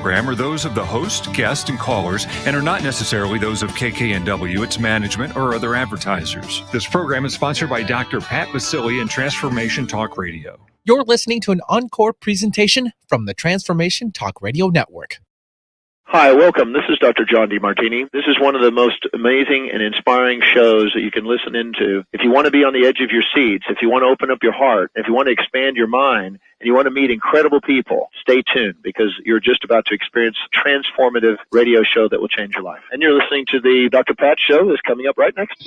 program are those of the host, guest, and callers and are not necessarily those of KKNW, its management, or other advertisers. This program is sponsored by Dr. Pat Basili and Transformation Talk Radio. You're listening to an encore presentation from the Transformation Talk Radio Network. Hi, welcome. This is Dr. John DeMartini. This is one of the most amazing and inspiring shows that you can listen into. If you want to be on the edge of your seats, if you want to open up your heart, if you want to expand your mind, and you want to meet incredible people, stay tuned because you're just about to experience a transformative radio show that will change your life. And you're listening to the Dr. Pat Show that's coming up right next.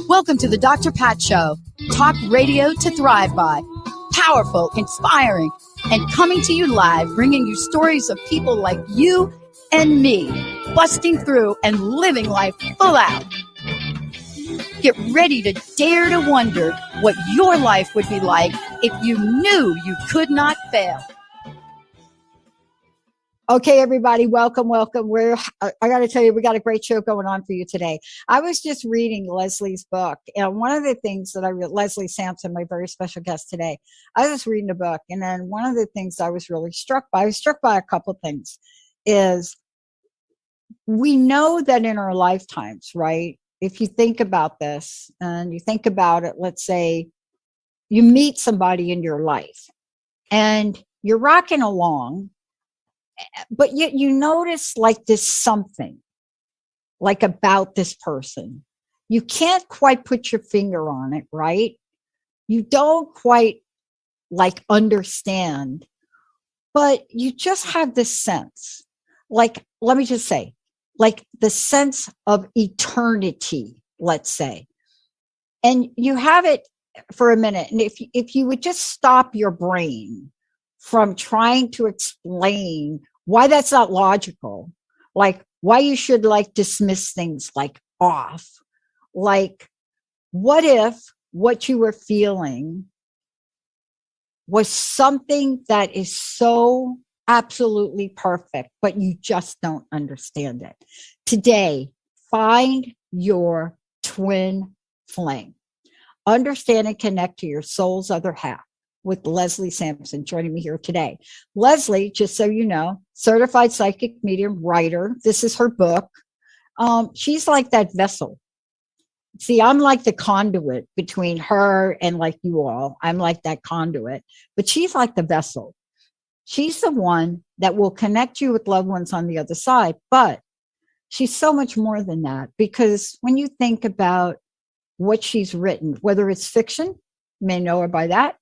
Welcome to the Dr. Pat Show. Talk radio to thrive by. Powerful, inspiring, and coming to you live, bringing you stories of people like you and me, busting through and living life full out. Get ready to dare to wonder what your life would be like if you knew you could not fail. Okay, everybody, welcome. I got to tell you, we got a great show going on for you today. I was just reading Leslie's book, and one of the things that Leslie Sampson, my very special guest today, I was reading a book, and then one of the things I was really struck by, a couple of things, is we know that in our lifetimes, right? If you think about this, and you think about it, let's say you meet somebody in your life, and you're rocking along, but yet you notice like this something like about this person. You can't quite put your finger on it, right? You don't quite like understand, but you just have this sense, like, let me just say, like the sense of eternity, let's say. And you have it for a minute. And if you would just stop your brain from trying to explain why that's not logical, like why you should like dismiss things like off, like what if what you were feeling was something that is so absolutely perfect, but you just don't understand it. Today, find your twin flame. Understand and connect to your soul's other half with Leslie Sampson joining me here today. Leslie, just so you know, certified psychic medium writer. This is her book. She's like that vessel. See, I'm like the conduit between her and like you all. I'm like that conduit, but she's like the vessel. She's the one that will connect you with loved ones on the other side, but she's so much more than that, because when you think about what she's written, whether it's fiction, you may know her by that,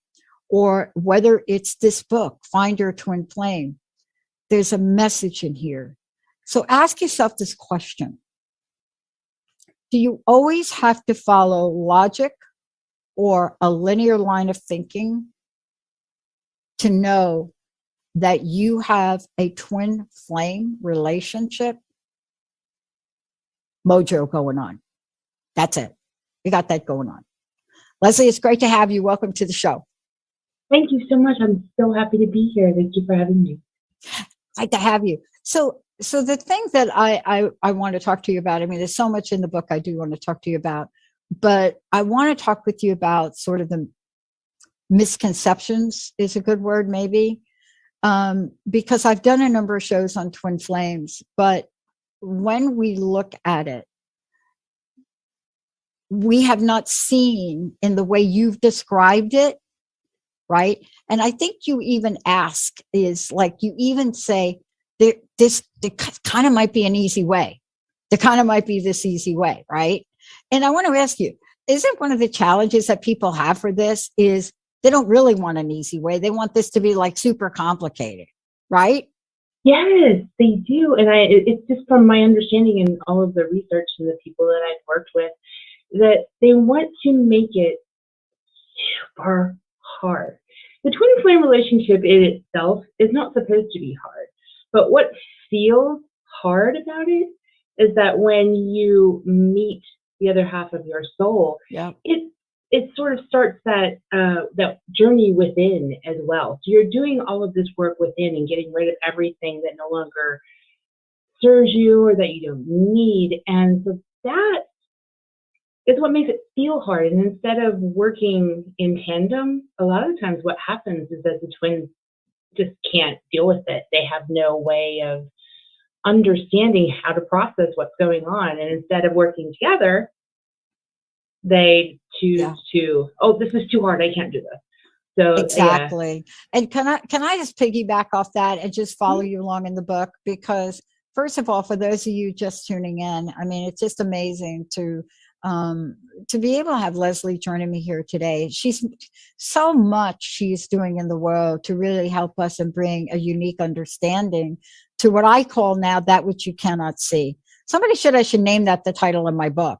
or whether it's this book, Find Your Twin Flame, there's a message in here. So ask yourself this question. Do you always have to follow logic or a linear line of thinking to know that you have a twin flame relationship? Mojo going on. That's it. You got that going on. Leslie, it's great to have you. Welcome to the show. Thank you so much. I'm so happy to be here. Thank you for having me. I'd like to have you. So the thing that I want to talk to you about, I mean, there's so much in the book I do want to talk to you about, but I want to talk with you about sort of the misconceptions is a good word, maybe, because I've done a number of shows on twin flames, but when we look at it, we have not seen in the way you've described it, right? And I think you even ask is like, you even say, there kind of might be an easy way. There kind of might be this easy way, right? And I want to ask you, isn't one of the challenges that people have for this is they don't really want an easy way. They want this to be like super complicated, right? Yes, they do. And it's just from my understanding and all of the research and the people that I've worked with, that they want to make it super hard. The twin flame relationship in itself is not supposed to be hard. But what feels hard about it is that when you meet the other half of your soul, yeah, it sort of starts that journey within as well. So you're doing all of this work within and getting rid of everything that no longer serves you or that you don't need. And so that is what makes it feel hard. And instead of working in tandem, a lot of times what happens is that the twins just can't deal with it. They have no way of understanding how to process what's going on. And instead of working together, they choose to, oh, this is too hard. I can't do this. So exactly. And can I just piggyback off that and just follow you along in the book? Because first of all, for those of you just tuning in, I mean, it's just amazing to be able to have Leslie joining me here today. She's so much she's doing in the world to really help us and bring a unique understanding to what I call now that which you cannot see. I should name that the title of my book.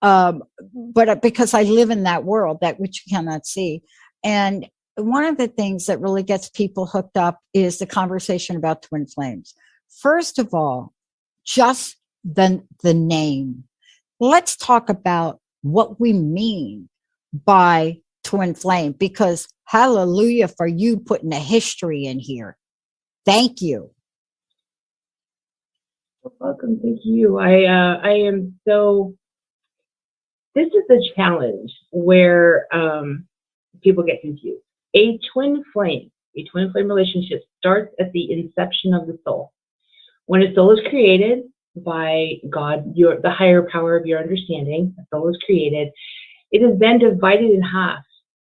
But because I live in that world, that which you cannot see. And one of the things that really gets people hooked up is the conversation about twin flames. First of all, just the name. Let's talk about what we mean by twin flame, because hallelujah for you putting a history in here. Thank you. You're welcome. Thank you. I am so, this is a challenge where people get confused. A twin flame relationship starts at the inception of the soul. When a soul is created by God, the higher power of your understanding, the soul is created, it is then divided in half.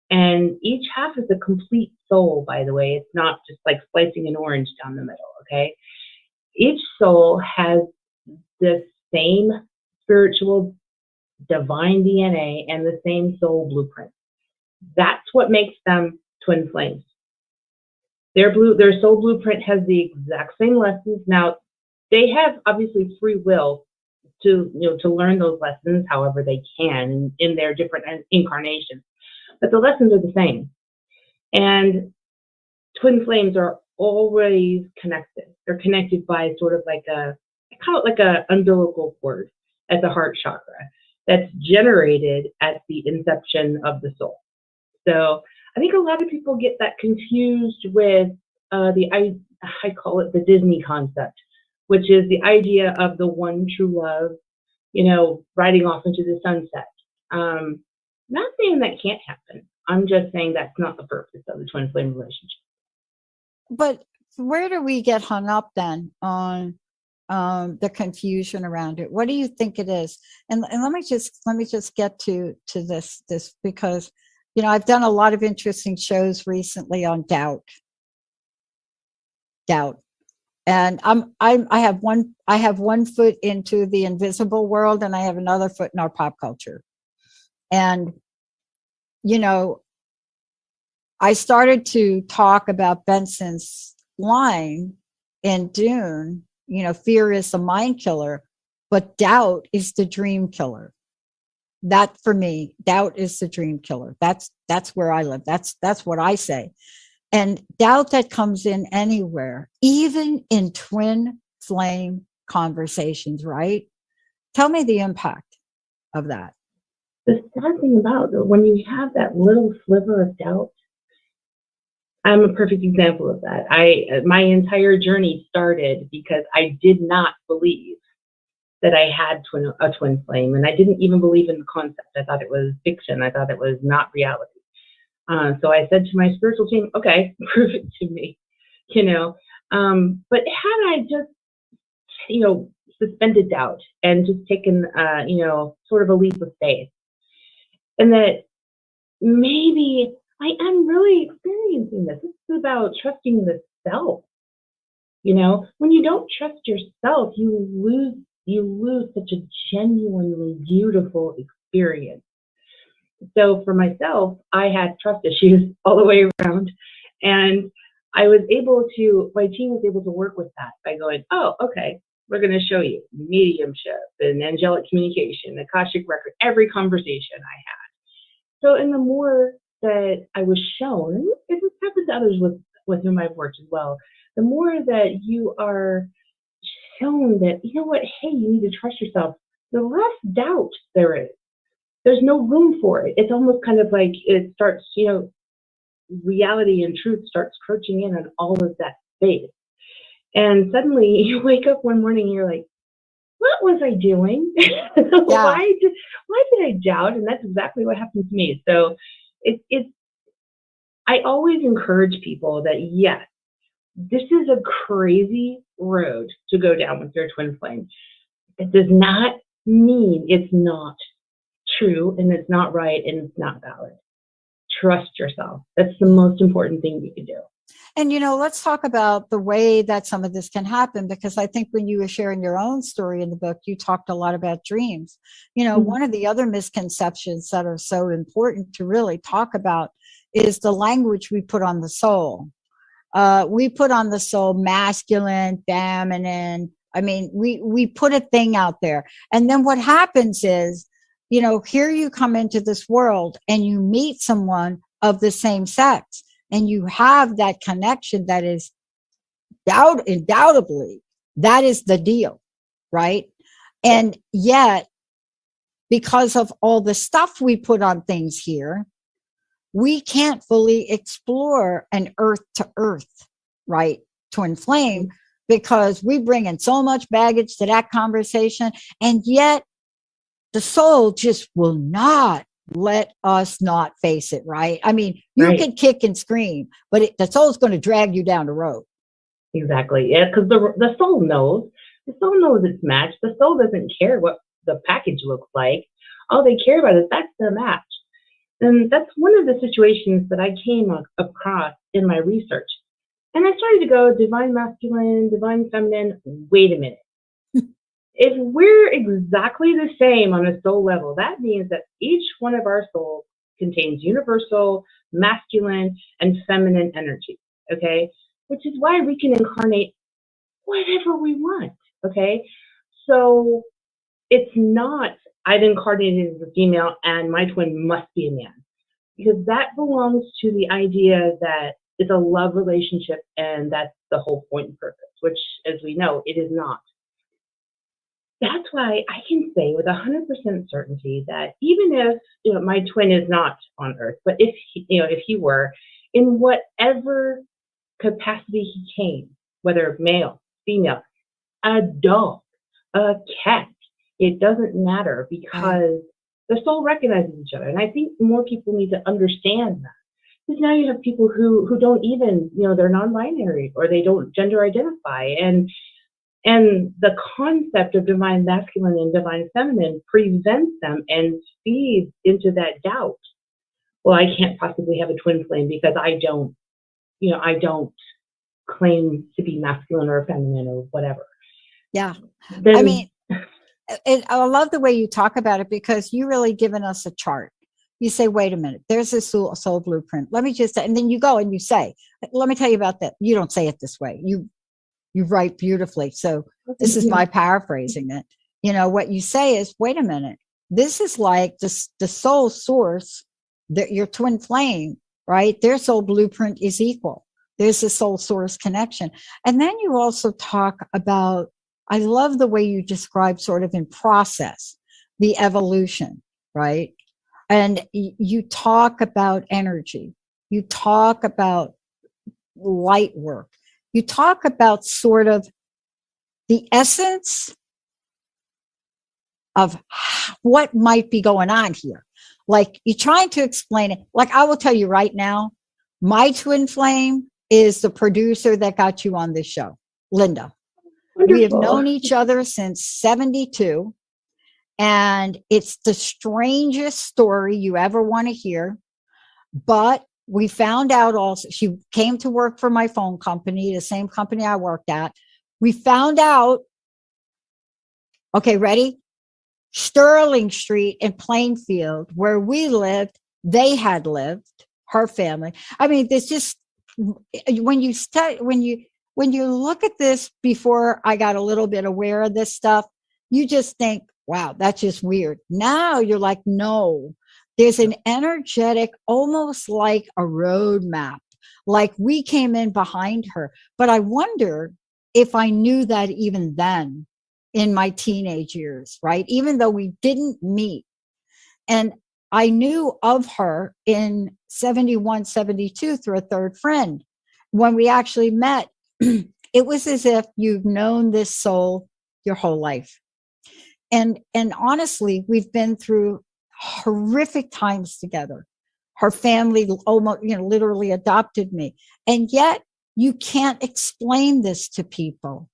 And each half is a complete soul, by the way. It's not just like slicing an orange down the middle, okay? Each soul has the same spiritual divine DNA and the same soul blueprint. That's what makes them twin flames. Their soul blueprint has the exact same lessons. Now, they have obviously free will to learn those lessons however they can in their different incarnations, but the lessons are the same. And twin flames are always connected. They're connected by sort of like I call it like a umbilical cord at the heart chakra that's generated at the inception of the soul. So I think a lot of people get that confused with I call it the Disney concept, which is the idea of the one true love, riding off into the sunset. Not saying that can't happen. I'm just saying that's not the purpose of the twin flame relationship. But where do we get hung up then on the confusion around it? What do you think it is? And let me just get to this because I've done a lot of interesting shows recently on doubt, and I have one foot into the invisible world, and I have another foot in our pop culture. And I started to talk about Benson's line in Dune. Fear is the mind killer, but doubt is the dream killer. That for me, doubt is the dream killer. That's where I live. That's what I say. And doubt that comes in anywhere, even in twin flame conversations, right? Tell me the impact of that. The sad thing about it, when you have that little sliver of doubt, I'm a perfect example of that. My entire journey started because I did not believe that I had a twin flame, and I didn't even believe in the concept. I thought it was fiction. I thought it was not reality. So I said to my spiritual team, okay, prove it to me, but had I just, suspended doubt and just taken, sort of a leap of faith, and that maybe I am really experiencing this. This is about trusting the self. When you don't trust yourself, you lose such a genuinely beautiful experience. So for myself, I had trust issues all the way around, and my team was able to work with that by going, oh, okay, we're going to show you mediumship and angelic communication, akashic record, every conversation I had. So, and the more that I was shown, and this has happened to others with whom I've worked as well, the more that you are shown that, hey, you need to trust yourself, the less doubt there is. There's no room for it. It's almost kind of like it starts, reality and truth starts crouching in on all of that space. And suddenly you wake up one morning and you're like, what was I doing? Yeah. Why did I doubt? And that's exactly what happened to me. So I always encourage people that, yes, this is a crazy road to go down with your twin flame. It does not mean it's not true and it's not right and it's not valid. Trust yourself. That's the most important thing you can do. And, let's talk about the way that some of this can happen, because I think when you were sharing your own story in the book, you talked a lot about dreams. One of the other misconceptions that are so important to really talk about is the language we put on the soul. We put on the soul masculine, feminine. I mean, we put a thing out there. And then what happens is, here you come into this world and you meet someone of the same sex. And you have that connection that is undoubtedly, that is the deal, right? And yet, because of all the stuff we put on things here, we can't fully explore an earth to earth, right? Twin flame, because we bring in so much baggage to that conversation. And yet the soul just will not let us not face it, right? I mean, you can kick and scream, but the soul's going to drag you down the road. Exactly. Yeah, because the soul knows. The soul knows it's matched. The soul doesn't care what the package looks like. All they care about is that's the match. And that's one of the situations that I came across in my research. And I started to go divine masculine, divine feminine. Wait a minute. If we're exactly the same on a soul level, that means that each one of our souls contains universal, masculine, and feminine energy, okay? Which is why we can incarnate whatever we want, okay? So it's not, I've incarnated as a female and my twin must be a man, because that belongs to the idea that it's a love relationship and that's the whole point and purpose, which, as we know, it is not. That's why I can say with 100% certainty that even if my twin is not on Earth, but if he were, in whatever capacity he came, whether male, female, a dog, a cat, it doesn't matter, because the soul recognizes each other. And I think more people need to understand that. Because now you have people who don't even, they're non-binary or they don't gender identify. And the concept of divine masculine and divine feminine prevents them and feeds into that doubt. Well, I can't possibly have a twin flame because I don't claim to be masculine or feminine or whatever. Yeah. I mean, I love the way you talk about it, because you really given us a chart. You say, wait a minute, there's a soul blueprint. Let me just, and then you go and you say, let me tell you about that. You don't say it this way. You write beautifully. So this is my paraphrasing it. What you say is, wait a minute, this is like the soul source, your twin flame, right? Their soul blueprint is equal. There's a soul source connection. And then you also talk about, I love the way you describe sort of in process, the evolution, right? And you talk about energy. You talk about light work. You talk about sort of the essence of what might be going on here. Like, you're trying to explain it. Like, I will tell you right now, my twin flame is the producer that got you on this show, Linda. Wonderful. We have known each other since 1972. And it's the strangest story you ever want to hear. But we found out also, she came to work for my phone company, the same company I worked at. We found out, okay, ready? Sterling Street in Plainfield, where we lived, they had lived, her family. I mean, there's just, when you look at this before I got a little bit aware of this stuff, you just think, wow, that's just weird. Now you're like, no, there's an energetic, almost like a roadmap, like we came in behind her. But I wonder if I knew that even then in my teenage years, right? Even though we didn't meet. And I knew of her in 71, 72 through a third friend. When we actually met, it was as if you've known this soul your whole life. And honestly, we've been through horrific times together. Her family almost, literally adopted me. And yet you can't explain this to people,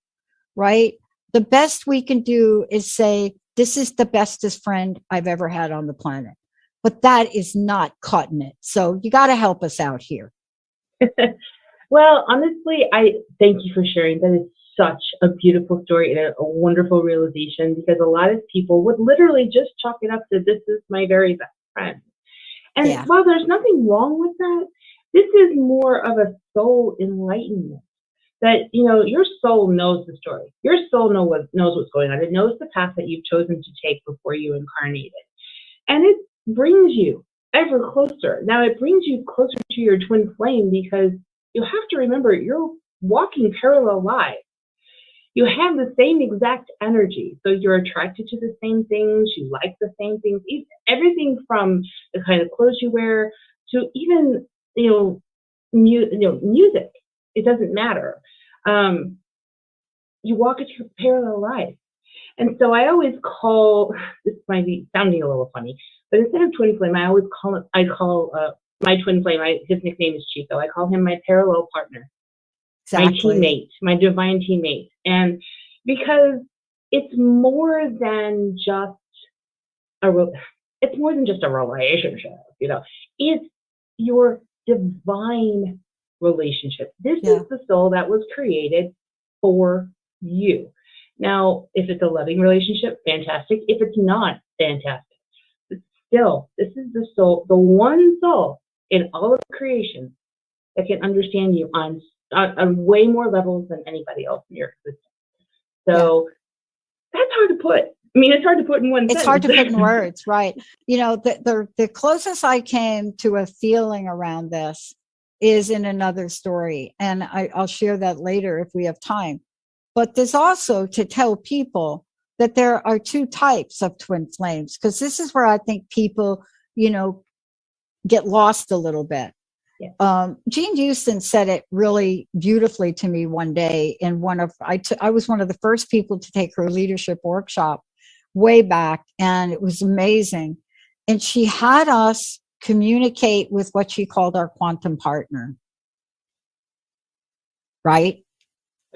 right? The best we can do is say, this is the bestest friend I've ever had on the planet. But that is not cutting it. So you got to help us out here. Well, honestly, I thank you for sharing. That is such a beautiful story and a wonderful realization, because a lot of people would literally just chalk it up to, this is my very best friend. And Yeah. while there's nothing wrong with that, this is more of a soul enlightenment. That, your soul knows the story. Your soul knows what's going on. It knows the path that you've chosen to take before you incarnated. And it brings you ever closer. Now, it brings you closer to your twin flame, because you have to remember, you're walking parallel lives. You have the same exact energy. So you're attracted to the same things. You like the same things. Everything from the kind of clothes you wear to even, music. It doesn't matter. You walk into your parallel life. And so I always call, this might be sounding a little funny, but instead of twin flame, I call my twin flame, his nickname is Chico. I call him my parallel partner, my teammate, my divine teammate. And because it's more than just a relationship, it's your divine relationship. This is the soul that was created for you. Now, if it's a loving relationship, fantastic. If it's not, fantastic. But still, this is the soul, the one soul in all of creation that can understand you on way more levels than anybody else in your existence. So that's hard to put. I mean, it's hard to put in one sentence. It's hard to put in words, right? The closest I came to a feeling around this is in another story. And I'll share that later if we have time. But there's also to tell people that there are two types of twin flames, because this is where I think people, get lost a little bit. Yeah. Jean Houston said it really beautifully to me one day in I was one of the first people to take her leadership workshop way back, and it was amazing. And she had us communicate with what she called our quantum partner. Right?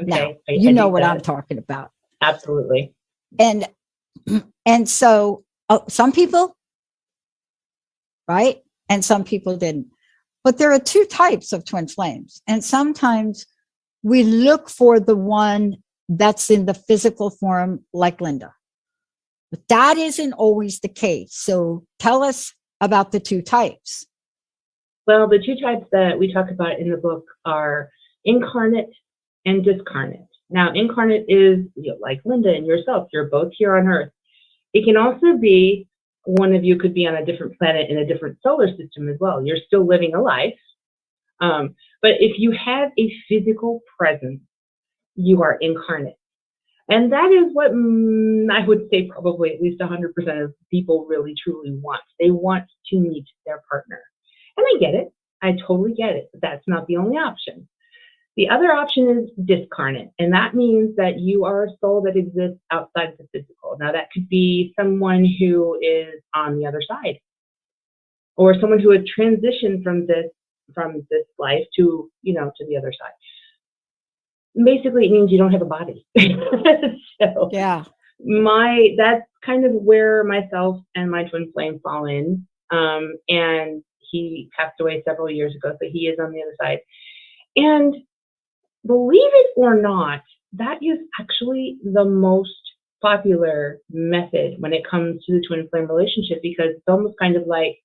Okay. Now, you know what I'm talking about. Absolutely. And so some people, right? And some people didn't. But there are two types of twin flames. And sometimes we look for the one that's in the physical form, like Linda. But that isn't always the case. So tell us about the two types. Well, the two types that we talk about in the book are incarnate and discarnate. Now, incarnate is like Linda and yourself. You're both here on Earth. It can also be one of you could be on a different planet in a different solar system as well. You're still living a life. But if you have a physical presence, you are incarnate. And that is what I would say probably at least 100% of people really truly want. They want to meet their partner. And I get it. I totally get it. But that's not the only option. The other option is discarnate, and that means that you are a soul that exists outside the physical. Now, that could be someone who is on the other side, or someone who has transitioned from this life to the other side. Basically, it means you don't have a body. So, that's kind of where myself and my twin flame fall in. And he passed away several years ago, so he is on the other side. And believe it or not, that is actually the most popular method when it comes to the twin flame relationship, because it's almost kind of like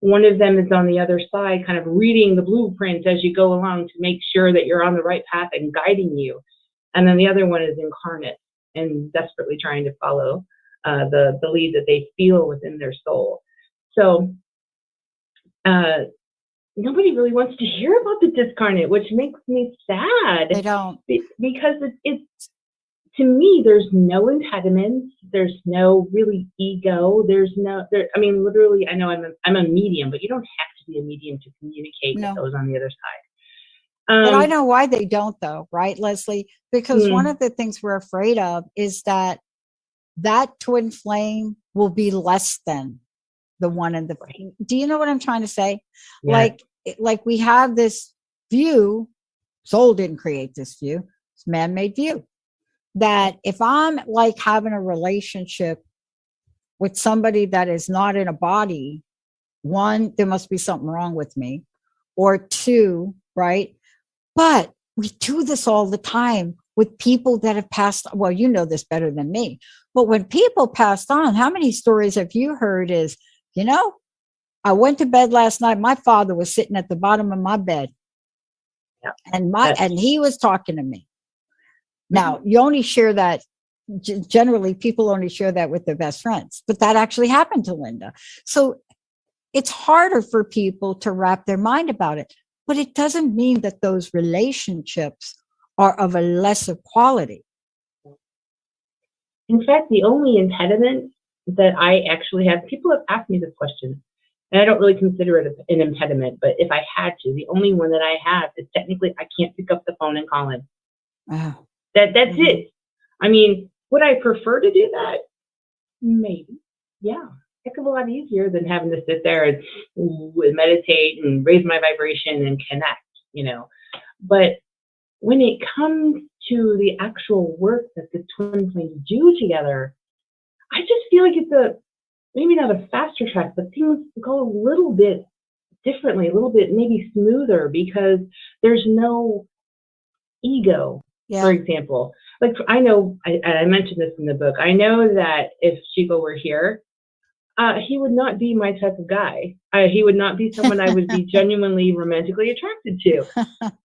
one of them is on the other side, kind of reading the blueprint as you go along to make sure that you're on the right path and guiding you. And then the other one is incarnate and desperately trying to follow the lead that they feel within their soul. So, nobody really wants to hear about the discarnate, which makes me sad. They don't. Because it's to me, there's no impediment. There's no really ego. Literally, I know I'm a medium, but you don't have to be a medium to communicate with those on the other side. But I know why they don't, though, right, Leslie? Because one of the things we're afraid of is that twin flame will be less than the one in the brain. Do you know what I'm trying to say? Yeah. Like we have this view Soul didn't create this view. It's man-made view. That if I'm like having a relationship with somebody that is not in a body, one, there must be something wrong with me, or two, right? But we do this all the time with people that have passed. Well, you know this better than me. But when people passed on, how many stories have you heard is, I went to bed last night. My father was sitting at the bottom of my bed, and he was talking to me. Now, you only share that. Generally, people only share that with their best friends, but that actually happened to Linda. So it's harder for people to wrap their mind about it, but it doesn't mean that those relationships are of a lesser quality. In fact, the only impediment that I actually have, people have asked me this question, and I don't really consider it an impediment, but if I had to, the only one that I have is technically I can't pick up the phone and call him. Oh. That's it. I mean, would I prefer to do that? Maybe. Yeah. Heck of a lot easier than having to sit there and meditate and raise my vibration and connect, But when it comes to the actual work that the twin flames do together, I just feel like it's maybe not a faster track, but things go a little bit differently, a little bit maybe smoother because there's no ego. Yeah. For example, like I know, I mentioned this in the book. I know that if Shiva were here, he would not be my type of guy. He would not be someone I would be genuinely romantically attracted to.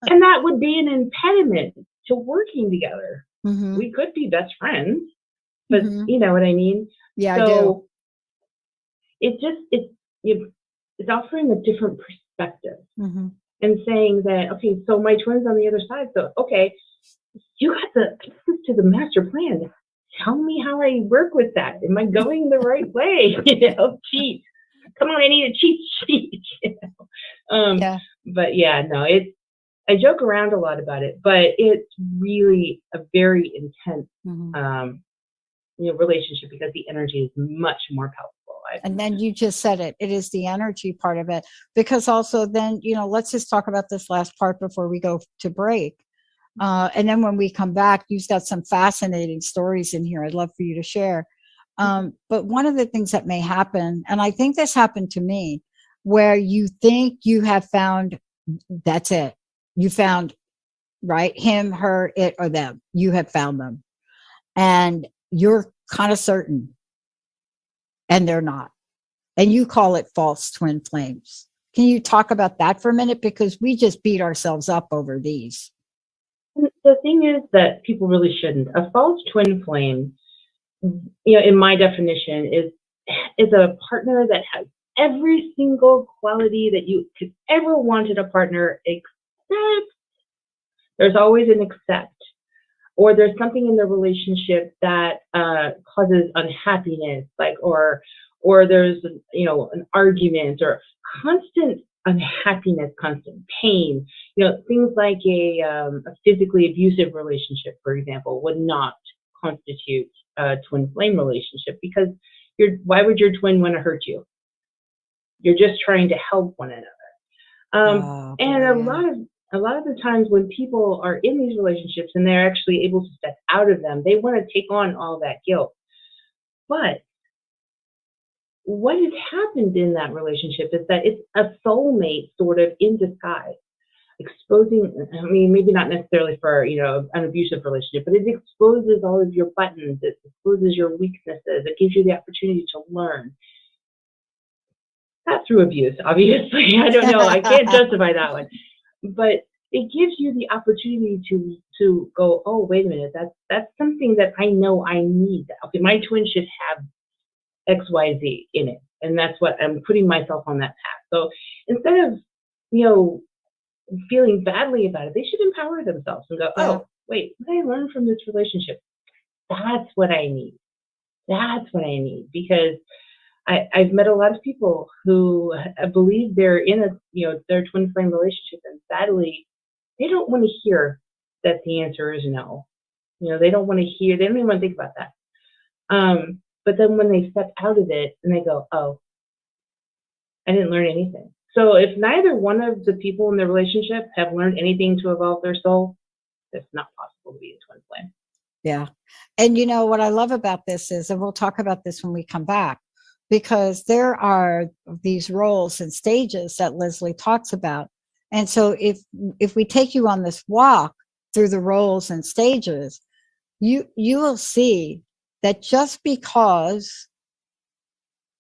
And that would be an impediment to working together. Mm-hmm. We could be best friends, but you know what I mean? Yeah, so I do. It's offering a different perspective and saying that, okay, so my twin's on the other side. So, okay, you got the access to the master plan. Tell me how I work with that. Am I going the right way? Cheat. Come on, I need a cheat sheet. But yeah, no, I joke around a lot about it, but it's really a very intense, relationship because the energy is much more powerful. And then you just said it. It is the energy part of it, because also then, let's just talk about this last part before we go to break. And then when we come back, you've got some fascinating stories in here I'd love for you to share. But one of the things that may happen, and I think this happened to me, where you think you have found, that's it. You found, right? Him, her, it, or them. You have found them. And you're kind of certain. And they're not. And you call it false twin flames. Can you talk about that for a minute? Because we just beat ourselves up over these. The thing is that people really shouldn't. A false twin flame, in my definition, is a partner that has every single quality that you could ever want in a partner, except there's always an except, or there's something in the relationship that causes unhappiness, or there's an argument or constant unhappiness, constant pain. Things like a physically abusive relationship, for example, would not constitute a twin flame relationship, because why would your twin want to hurt you? You're just trying to help one another. And a lot of the times when people are in these relationships and they're actually able to step out of them, they want to take on all that guilt. But what has happened in that relationship is that it's a soulmate sort of in disguise, exposing, maybe not necessarily for, an abusive relationship, but it exposes all of your buttons. It exposes your weaknesses. It gives you the opportunity to learn. Not through abuse, obviously. I don't know. I can't justify that one. But it gives you the opportunity to go, oh, wait a minute, that's something that I know I need. Okay, my twin should have XYZ in it. And that's what I'm putting myself on that path. So instead of, feeling badly about it, they should empower themselves and go, oh, wait, what did I learn from this relationship? That's what I need. That's what I need. Because I've met a lot of people who believe they're in their twin flame relationship, and sadly, they don't want to hear that the answer is no. They don't want to hear, they don't even want to think about that. But then when they step out of it and they go, oh, I didn't learn anything. So if neither one of the people in the relationship have learned anything to evolve their soul, it's not possible to be a twin flame. Yeah. And you know what I love about this is, and we'll talk about this when we come back, because there are these roles and stages that Leslie talks about. And so if we take you on this walk through the roles and stages, you will see that just because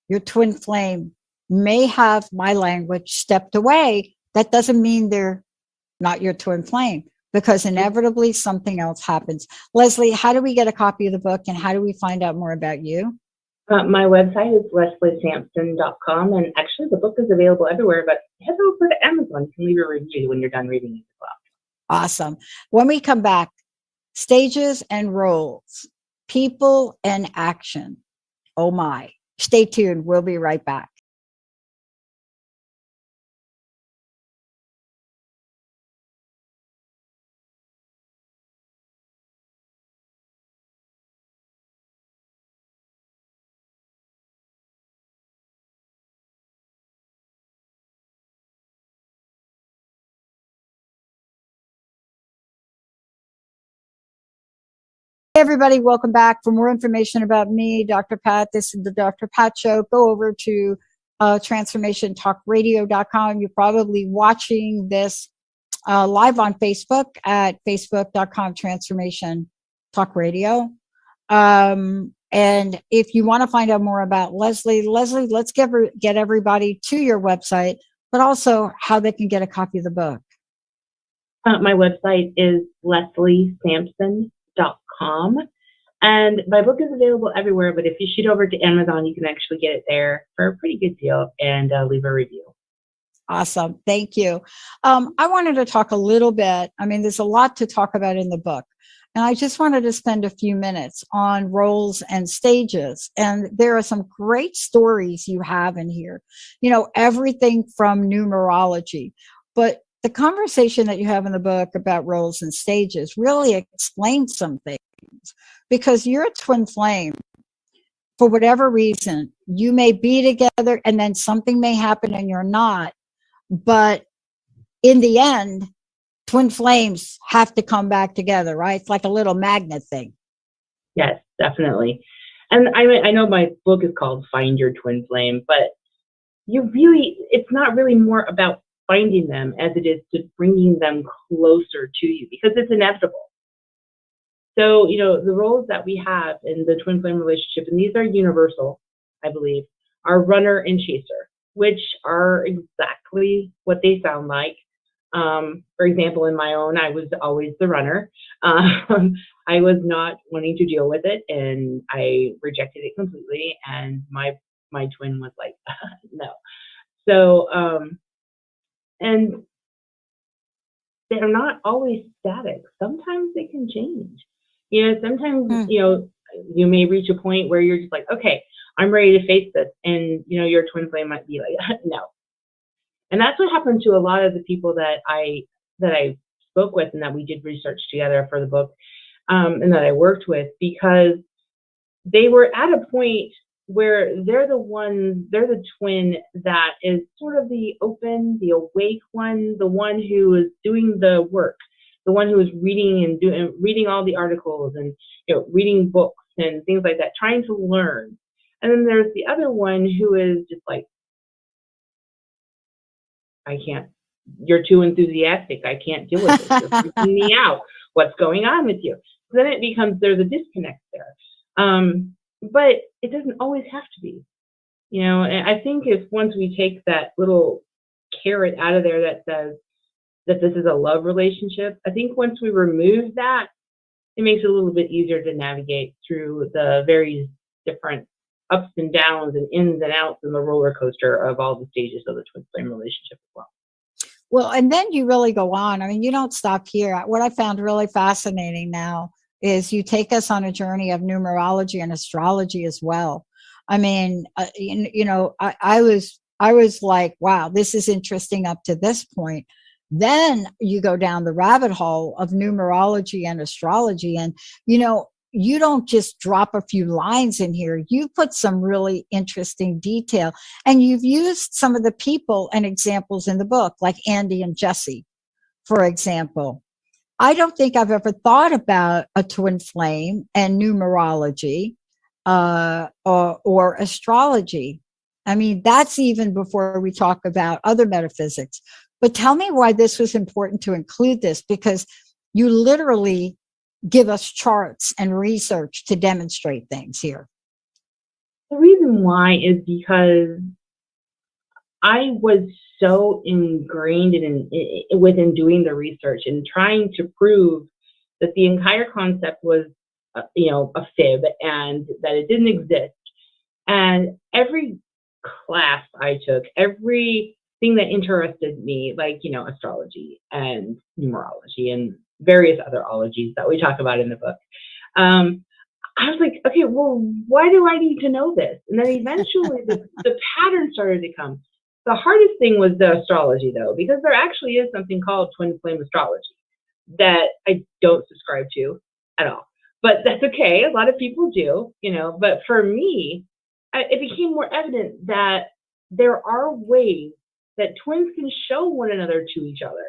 your twin flame may have my language stepped away, that doesn't mean they're not your twin flame, because inevitably something else happens. Leslie, how do we get a copy of the book, and how do we find out more about you? My website is lesliesampson.com, and actually the book is available everywhere, but head over to Amazon. You can leave a review when you're done reading it as well. Awesome. When we come back, stages and roles, people and action. Oh my. Stay tuned. We'll be right back. Hey everybody, welcome back. For more information about me, Dr. Pat, this is the Dr. Pat Show. Go over to transformationtalkradio.com. You're probably watching this live on Facebook at facebook.com Transformation Talk Radio. And if you want to find out more about Leslie, let's get everybody to your website, but also how they can get a copy of the book. My website is lesliesampson.com, and my book is available everywhere, but if you shoot over to Amazon, you can actually get it there for a pretty good deal, and leave a review. Awesome. Thank you. I wanted to talk a little bit. I mean, there's a lot to talk about in the book, and I just wanted to spend a few minutes on roles and stages. And there are some great stories you have in here, you know, everything from numerology, but the conversation that you have in the book about roles and stages really explains some things, because you're a twin flame. For whatever reason, you may be together and then something may happen and you're not. But in the end, twin flames have to come back together, right? It's like a little magnet thing. Yes, definitely. And I know my book is called Find Your Twin Flame, but it's not really more about finding them as it is to bringing them closer to you, because it's inevitable. So, you know, the roles that we have in the twin flame relationship, and these are universal, I believe, are runner and chaser, which are exactly what they sound like. For example, in my own, I was always the runner. I was not wanting to deal with it, and I rejected it completely. And my twin was like, no. So, and they're not always static. Sometimes they can change. You know, sometimes, you know, you may reach a point where you're just like, okay, I'm ready to face this. And, you know, your twin flame might be like, no. And that's what happened to a lot of the people that I spoke with and that we did research together for the book, and that I worked with, because they were at a point where they're the twin that is sort of the open, the awake one, the one who is doing the work, the one who is reading all the articles and, you know, reading books and things like that, trying to learn. And then there's the other one who is just like, I can't, you're too enthusiastic. I can't deal with this. You're freaking me out. What's going on with you? So then it becomes, there's a disconnect there. But it doesn't always have to be, you know. And I think if once we take that little carrot out of there that says that this is a love relationship, I think once we remove that, it makes it a little bit easier to navigate through the very different ups and downs and ins and outs in the roller coaster of all the stages of the twin flame relationship as well. Well, and then you really go on. I mean, you don't stop here. What I found really fascinating now is you take us on a journey of numerology and astrology as well. I mean, you know, I was like, wow, this is interesting up to this point. Then you go down the rabbit hole of numerology and astrology. And, you know, you don't just drop a few lines in here. You put some really interesting detail, and you've used some of the people and examples in the book, like Andy and Jesse, for example. I don't think I've ever thought about a twin flame and numerology or astrology. I mean, that's even before we talk about other metaphysics. But tell me why this was important to include this, because you literally give us charts and research to demonstrate things here. The reason why is because I was so ingrained within doing the research and trying to prove that the entire concept was, a fib and that it didn't exist. And every class I took, everything that interested me, like, astrology and numerology and various other ologies that we talk about in the book, I was like, okay, well, why do I need to know this? And then eventually the pattern started to come. The hardest thing was the astrology, though, because there actually is something called twin flame astrology that I don't subscribe to at all. But that's okay. A lot of people do, But for me, it became more evident that there are ways that twins can show one another to each other,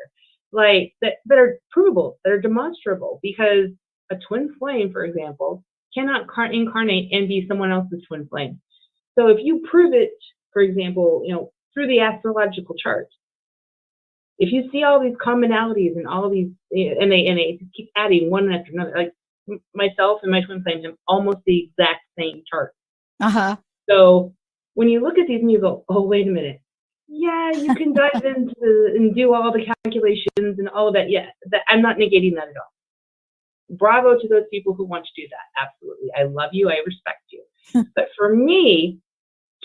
like that are provable, that are demonstrable, because a twin flame, for example, cannot incarnate and be someone else's twin flame. So if you prove it, for example, through the astrological chart, if you see all these commonalities and all of these, and they keep adding one after another, like myself and my twin flame have almost the exact same chart. Uh-huh. So when you look at these and you go, oh, wait a minute. Yeah, you can dive into and do all the calculations and all of that. Yeah, I'm not negating that at all. Bravo to those people who want to do that. Absolutely. I love you. I respect you. But for me,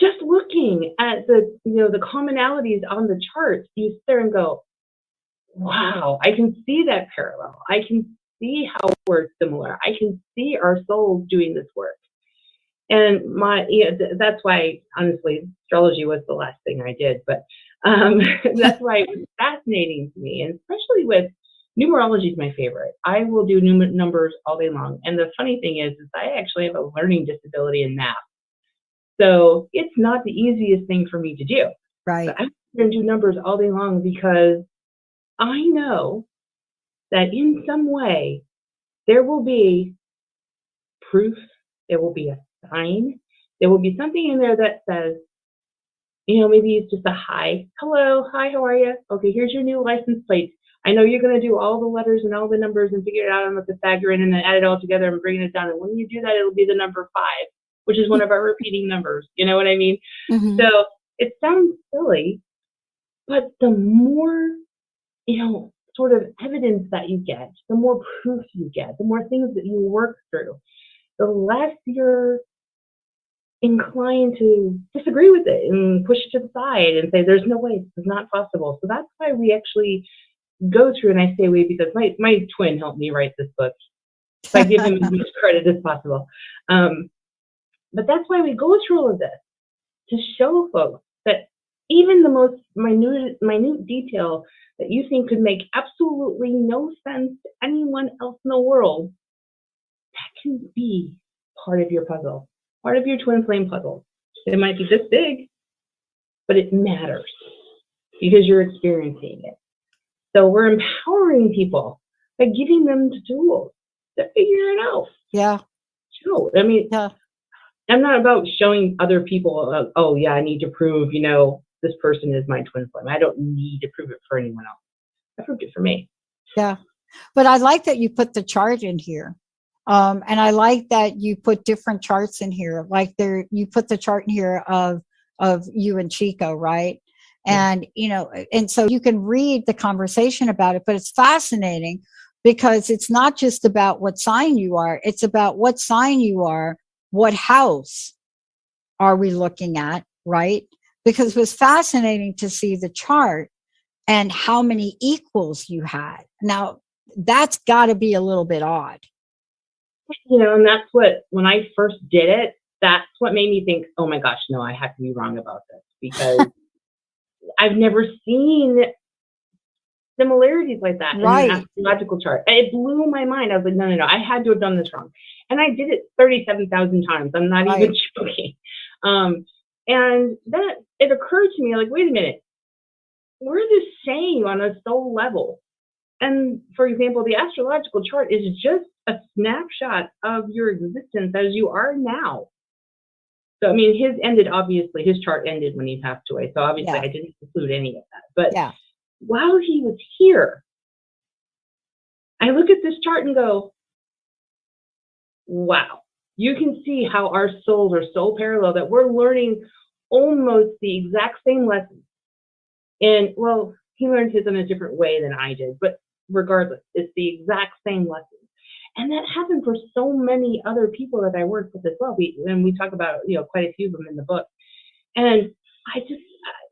just looking at the commonalities on the charts, you sit there and go, wow, I can see that parallel. I can see how we're similar. I can see our souls doing this work. And that's why, honestly, astrology was the last thing I did. But that's why it was fascinating to me. And especially with numerology is my favorite. I will do numbers all day long. And the funny thing is I actually have a learning disability in math. So it's not the easiest thing for me to do. Right. But I'm going to do numbers all day long because I know that in some way there will be proof, there will be a sign, there will be something in there that says, maybe it's just a hi, hello, hi, how are you? Okay, here's your new license plate. I know you're going to do all the letters and all the numbers and figure it out on the Pythagorean and then add it all together and bring it down. And when you do that, it'll be the number 5, which is one of our repeating numbers. You know what I mean? Mm-hmm. So it sounds silly, but the more, sort of evidence that you get, the more proof you get, the more things that you work through, the less you're inclined to disagree with it and push it to the side and say, there's no way, this is not possible. So that's why we actually go through, and I say we because my twin helped me write this book. So I give him as much credit as possible. But that's why we go through all of this, to show folks that even the most minute detail that you think could make absolutely no sense to anyone else in the world, that can be part of your puzzle, part of your twin flame puzzle. It might be this big, but it matters because you're experiencing it. So we're empowering people by giving them the tools to figure it out. Yeah. So, I mean, yeah. I'm not about showing other people, oh, yeah, I need to prove, this person is my twin flame. I don't need to prove it for anyone else. I proved it for me. Yeah. But I like that you put the chart in here. And I like that you put different charts in here. Like you put the chart in here of you and Chico, right? And, and so you can read the conversation about it, but it's fascinating because it's not just about what sign you are. It's about what sign you are, what house are we looking at, right? Because it was fascinating to see the chart and how many equals you had. Now, that's got to be a little bit odd. And that's what, when I first did it, that's what made me think, oh my gosh, no, I have to be wrong about this because I've never seen similarities like that Right. in an astrological chart. It blew my mind. I was like, no, I had to have done this wrong. And I did it 37,000 times. I'm not even joking. And then it occurred to me, like, wait a minute, we're the same on a soul level. And for example, the astrological chart is just a snapshot of your existence as you are now. So, I mean, his chart ended when he passed away. So obviously I didn't include any of that. But while he was here, I look at this chart and go, wow, you can see how our souls are so parallel that we're learning almost the exact same lessons. And well, he learned his in a different way than I did, but regardless, it's the exact same lesson. And that happened for so many other people that I work with as well. We talk about, quite a few of them in the book. And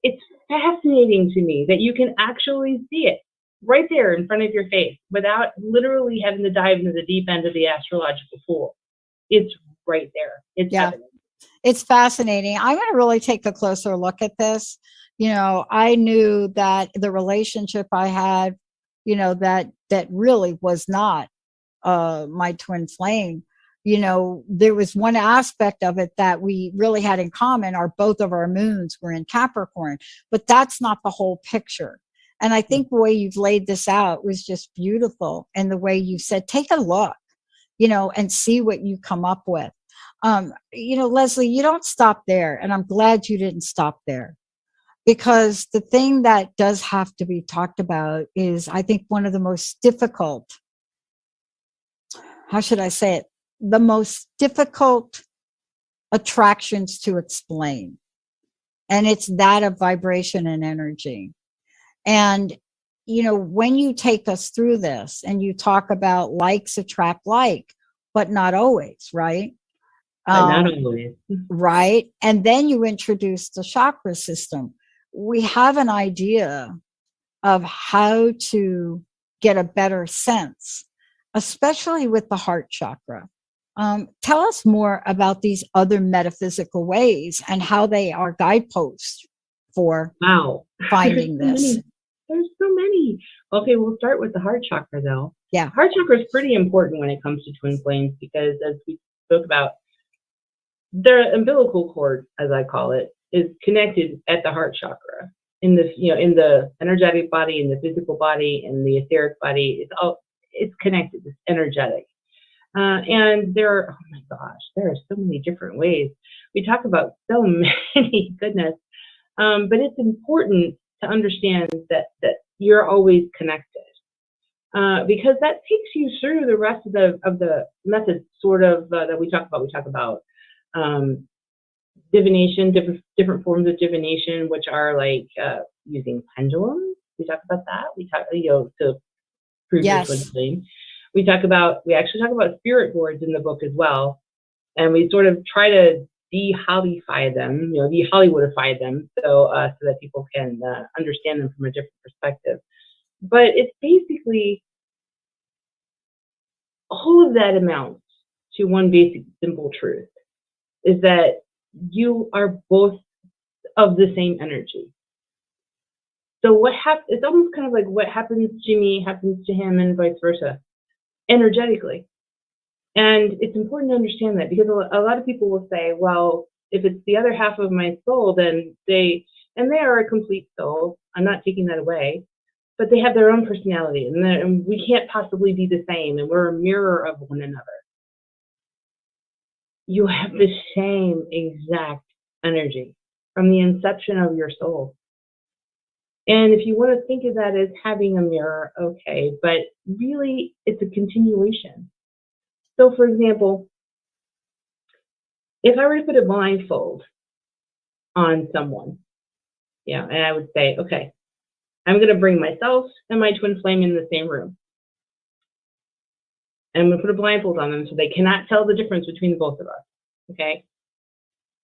it's fascinating to me that you can actually see it right there in front of your face without literally having to dive into the deep end of the astrological pool. It's right there. It's happening. It's fascinating. I'm going to really take a closer look at this. I knew that the relationship I had, that really was not my twin flame. There was one aspect of it that we really had in common. Both of our moons were in Capricorn, but that's not the whole picture. And I think the way you've laid this out was just beautiful. And the way you said, take a look, and see what you come up with. Leslie, you don't stop there. And I'm glad you didn't stop there. Because the thing that does have to be talked about is, I think, one of the most difficult, how should I say it? The most difficult attractions to explain. And it's that of vibration and energy. And, when you take us through this and you talk about likes attract like, but not always, right? Not always. Right. And then you introduce the chakra system. We have an idea of how to get a better sense, especially with the heart chakra. Tell us more about these other metaphysical ways and how they are guideposts for finding this. There's so many. Okay, we'll start with the heart chakra, though. Yeah. Heart chakra is pretty important when it comes to twin flames because, as we spoke about, the umbilical cord, as I call it, is connected at the heart chakra. In the energetic body, in the physical body, in the etheric body, it's connected. It's energetic. And there are so many different ways. We talk about so many, goodness. But it's important to understand that you're always connected. Because that takes you through the rest of the methods that we talk about. We talk about divination, different forms of divination, which are like using pendulums. We talk about that. We talk, to prove your twin flame. We actually talk about spirit boards in the book as well, and we sort of try to de-Hollywoodify them, de-Hollywoodify them, so that people can understand them from a different perspective. But it's basically all of that amounts to one basic, simple truth: is that you are both of the same energy. So it's almost kind of like what happens to me happens to him and vice versa, energetically. And it's important to understand that, because a lot of people will say, well, if it's the other half of my soul, then they are a complete soul. I'm not taking that away, but they have their own personality, and we can't possibly be the same, and we're a mirror of one another. You have the same exact energy from the inception of your soul. And if you want to think of that as having a mirror, okay, but really it's a continuation. So for example, if I were to put a blindfold on someone, and I would say, okay, I'm going to bring myself and my twin flame in the same room. And I'm going to put a blindfold on them so they cannot tell the difference between the both of us, okay?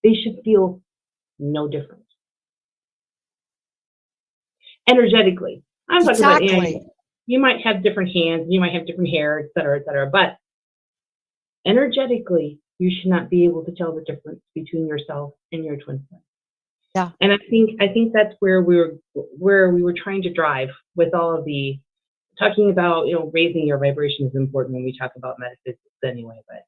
They should feel no difference. Energetically. I'm talking about, you might have different hands, you might have different hair, et cetera, but energetically, you should not be able to tell the difference between yourself and your twin flame. Yeah. And I think that's where we were trying to drive with all of the talking about, raising your vibration is important when we talk about metaphysics anyway, but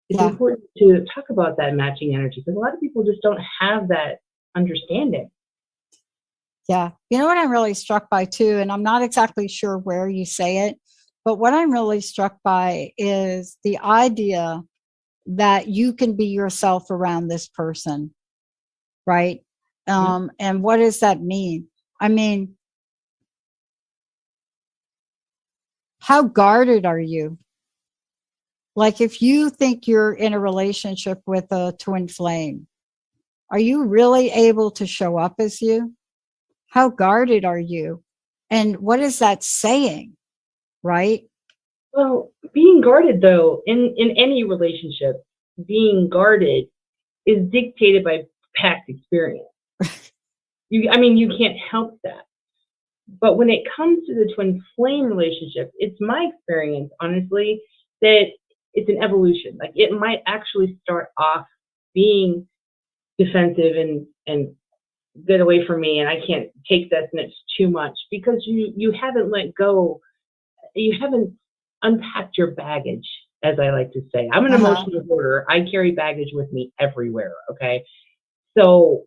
it's Yeah. important to talk about that matching energy because a lot of people just don't have that understanding. Yeah. You know what I'm really struck by too, and I'm not exactly sure where you say it, but what I'm really struck by is the idea that you can be yourself around this person, right? And what does that mean? I mean, how guarded are you? Like if you think you're in a relationship with a twin flame, are you really able to show up as you? How guarded are you? And what is that saying, right? Well, being guarded though, in any relationship, being guarded is dictated by past experience. You can't help that. But when it comes to the twin flame relationship, it's my experience, honestly, that it's an evolution. Like it might actually start off being defensive and get away from me and I can't take this and it's too much because you haven't let go, you haven't unpacked your baggage, as I like to say. I'm an emotional hoarder. I carry baggage with me everywhere. Okay. So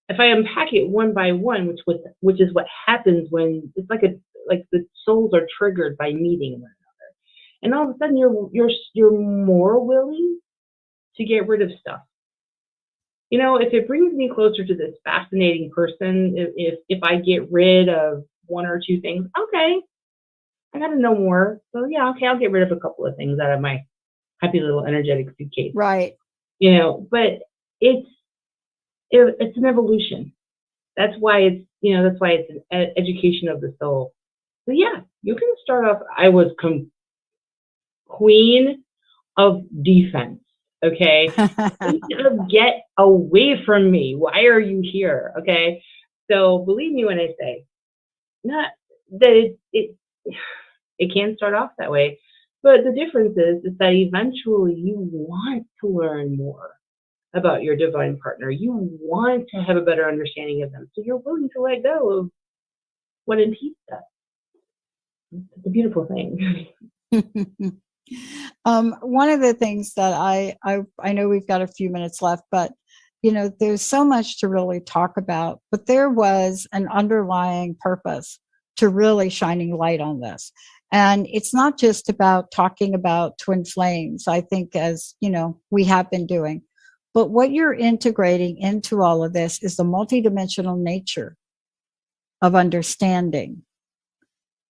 if I unpack it one by one, which is what happens when it's like the souls are triggered by meeting one another, and all of a sudden you're more willing to get rid of stuff. If it brings me closer to this fascinating person, if I get rid of one or two things, okay, I got to know more. So yeah, okay, I'll get rid of a couple of things out of my happy little energetic suitcase. Right. But it's an evolution. That's why it's an education of the soul. So yeah, you can start off. I was queen of defense. Okay, get away from me. Why are you here? Okay, so believe me when I say, not that it can start off that way, but the difference is that eventually you want to learn more about your divine partner. You want to have a better understanding of them, so you're willing to let go of what impedes that. It's a beautiful thing. One of the things that I know we've got a few minutes left, but there's so much to really talk about, but there was an underlying purpose to really shining light on this. And it's not just about talking about twin flames, I think, as we have been doing, but what you're integrating into all of this is the multidimensional nature of understanding.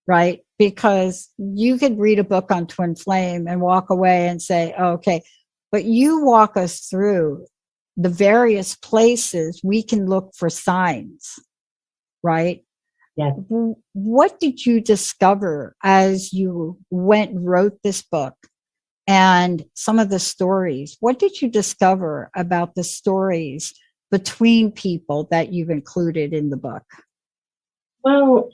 Right? Because you could read a book on twin flame and walk away and say, oh, okay, but you walk us through the various places we can look for signs, right? Yes. What did you discover as you wrote this book and some of the stories? What did you discover about the stories between people that you've included in the book? Well,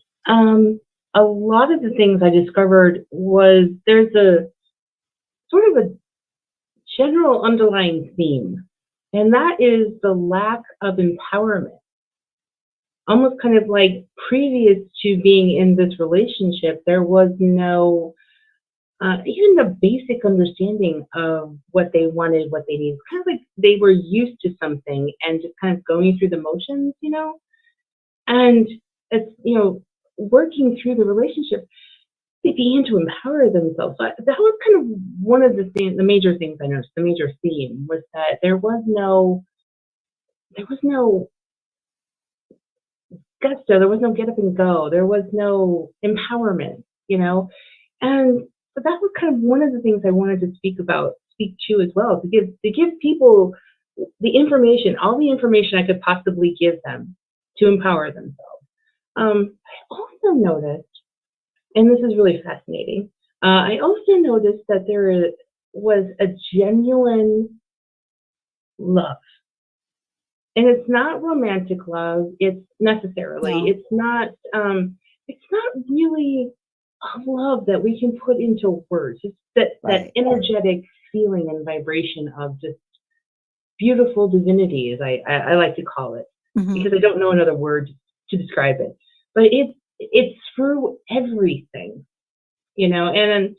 a lot of the things I discovered was there's a sort of a general underlying theme, and that is the lack of empowerment. Almost kind of like previous to being in this relationship, there was no, even the basic understanding of what they wanted, what they needed. Kind of like they were used to something and just kind of going through the motions, and it's, working through the relationship, they began to empower themselves. So that was kind of one of the major things I noticed. The major theme was that there was no gusto, there was no get up and go, there was no empowerment, and so that was kind of one of the things I wanted to speak to as well, to give people the information, all the information I could possibly give them to empower themselves. I also noticed, and this is really fascinating, I also noticed that there was a genuine love. And it's not romantic love, it's necessarily. No. It's not really a love that we can put into words. It's that energetic feeling and vibration of just beautiful divinity, as I like to call it, because I don't know another word to describe it. But it's through everything, and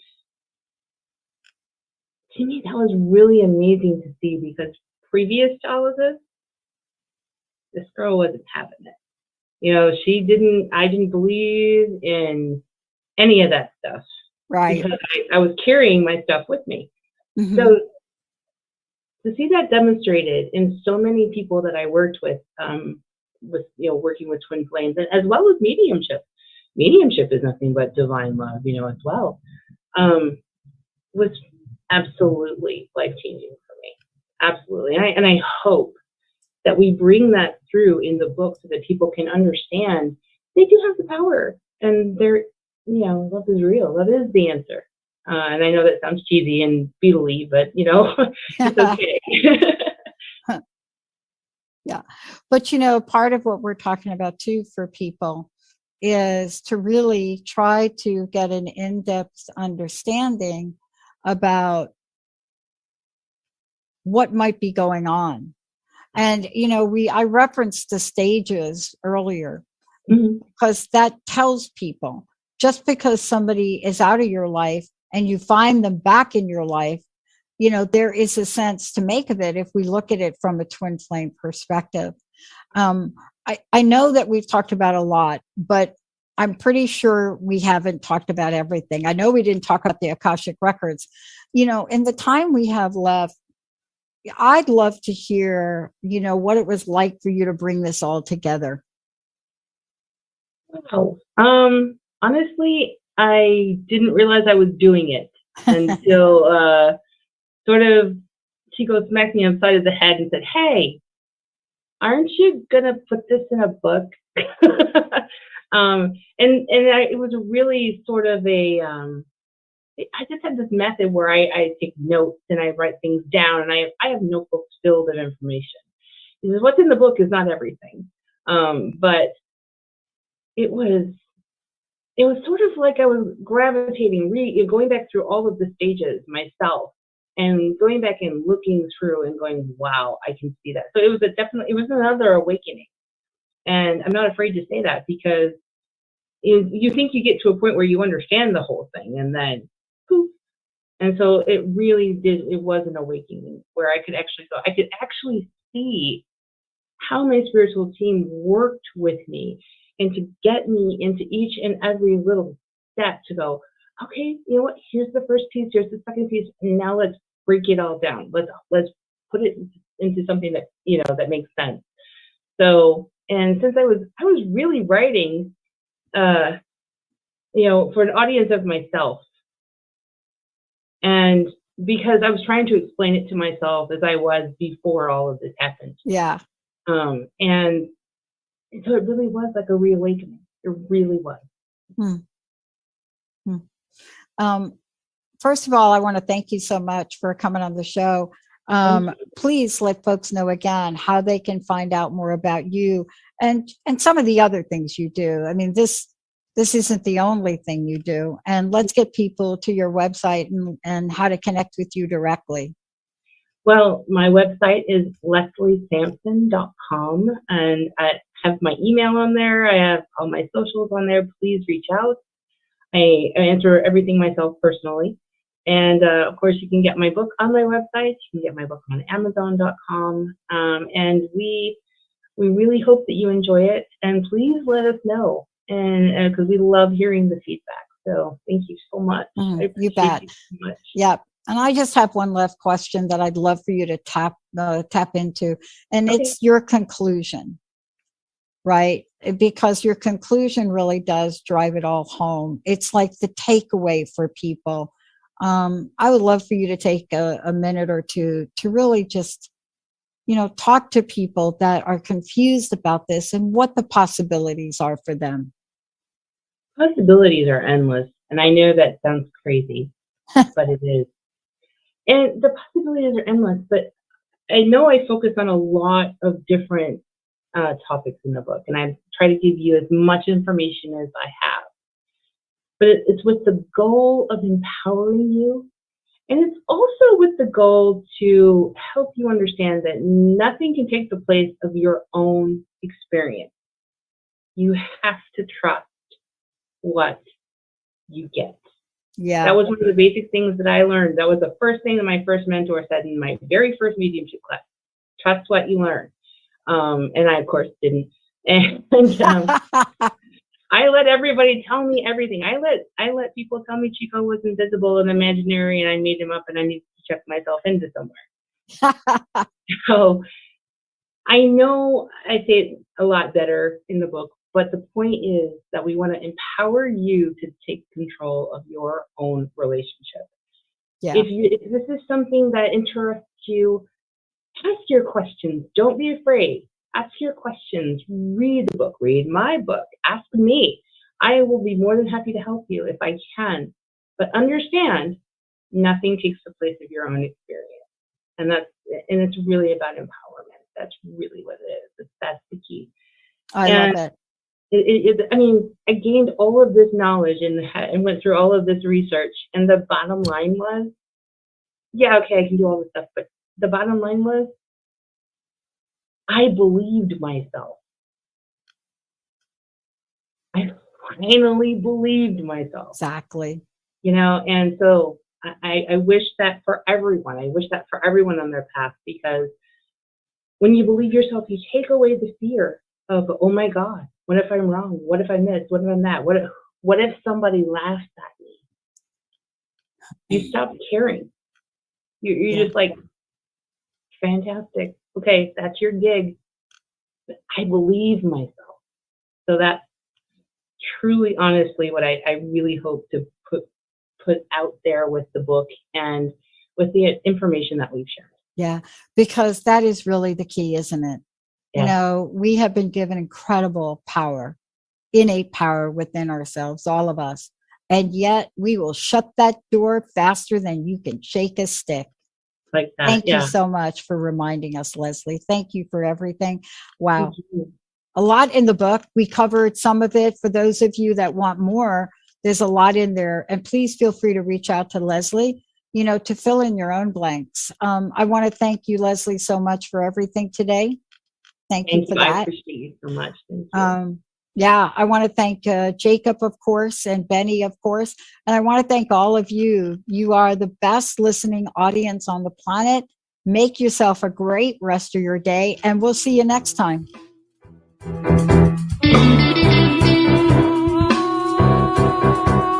to me that was really amazing to see, because previous to all of this girl wasn't having it. I didn't believe in any of that stuff. Right. Because I was carrying my stuff with me. So to see that demonstrated in so many people that I worked with working with twin flames, and as well as mediumship. Mediumship is nothing but divine love, as well. Was absolutely life-changing for me. Absolutely. And I hope that we bring that through in the book so that people can understand they do have the power, and love is real. Love is the answer. And I know that sounds cheesy and Beatley, but it's okay. Yeah. But part of what we're talking about too for people is to really try to get an in-depth understanding about what might be going on. And I referenced the stages earlier because that tells people, just because somebody is out of your life and you find them back in your life, there is a sense to make of it if we look at it from a twin flame perspective. I know that we've talked about a lot, but I'm pretty sure we haven't talked about everything. I know we didn't talk about the Akashic records. In the time we have left, I'd love to hear, what it was like for you to bring this all together. Wow. Honestly, I didn't realize I was doing it until sort of Chico smacked me on the side of the head and said, "Hey, aren't you gonna put this in a book?" It was really sort of I just had this method where I take notes and I write things down, and I have notebooks filled of information. Because what's in the book is not everything, but it was sort of like I was gravitating, going back through all of the stages myself, and going back and looking through and going, wow, I can see that. So it was another awakening. And I'm not afraid to say that, because you think you get to a point where you understand the whole thing, and then poof. And so it was an awakening where I could actually see how my spiritual team worked with me, and to get me into each and every little step to go, okay, you know what? Here's the first piece. Here's the second piece. And now let's break it all down. Let's put it into something that that makes sense. So, and since I was really writing, for an audience of myself, and because I was trying to explain it to myself as I was before all of this happened. Yeah. And so it really was like a reawakening. It really was. First of all, I want to thank you so much for coming on the show. Please let folks know again how they can find out more about you and some of the other things you do. I mean, this isn't the only thing you do. And let's get people to your website and how to connect with you directly. Well, my website is lesliesampson.com, and I have my email on there. I have all my socials on there. Please reach out. I answer everything myself personally. And of course, you can get my book on my website. You can get my book on Amazon.com. And we really hope that you enjoy it. And please let us know, and because we love hearing the feedback. So thank you so much. You bet. You so much. Yep. And I just have one last question that I'd love for you to tap into, and it's your conclusion, right? Because your conclusion really does drive it all home. It's like the takeaway for people. I would love for you to take a minute or two to really just, talk to people that are confused about this and what the possibilities are for them. Possibilities are endless. And I know that sounds crazy, but it is. And the possibilities are endless, but I know I focus on a lot of different topics in the book, and I try to give you as much information as I have. But it's with the goal of empowering you And it's also with the goal to help you understand that nothing can take the place of your own experience. You have to trust what you get. Yeah. That was one of the basic things that I learned. That was the first thing that my first mentor said in my very first mediumship class. Trust what you learn. And I, of course, didn't. And I let everybody tell me everything. I let people tell me Chico was invisible and imaginary, and I made him up, and I needed to check myself into somewhere. So I know I say it a lot better in the book, but the point is that we want to empower you to take control of your own relationship. Yeah. If this is something that interests you, ask your questions. Don't be afraid. Ask your questions. Read the book. Read my book. Ask me. I will be more than happy to help you if I can. But understand, nothing takes the place of your own experience. And it's really about empowerment. That's really what it is. That's the key. I love it. I mean, I gained all of this knowledge and went through all of this research. And the bottom line was, yeah, okay, I can do all this stuff. But the bottom line was, I believed myself. I finally believed myself. Exactly. You know, and so I wish that for everyone. I wish that for everyone on their path, because when you believe yourself, you take away the fear of, oh my God, what if I'm wrong? What if I miss? What if I'm that? What if somebody laughs at me? You stop caring. You're just like, fantastic. Okay, that's your gig. I believe myself. So that's truly, honestly, what I really hope to put out there with the book and with the information that we've shared. Yeah, because that is really the key, isn't it? Yeah. You know, we have been given incredible power, innate power within ourselves, all of us. And yet we will shut that door faster than you can shake a stick. Like that. Thank you so much for reminding us, Leslie. Thank you for everything. Wow. You. A lot in the book. We covered some of it. For those of you that want more, there's a lot in there. And please feel free to reach out to Leslie, you know, to fill in your own blanks. I want to thank you, Leslie, so much for everything today. Thank you for that. I appreciate you so much. Thank you. Yeah, I want to thank Jacob, of course, and Benny, of course. And I want to thank all of you. You are the best listening audience on the planet. Make yourself a great rest of your day, and we'll see you next time.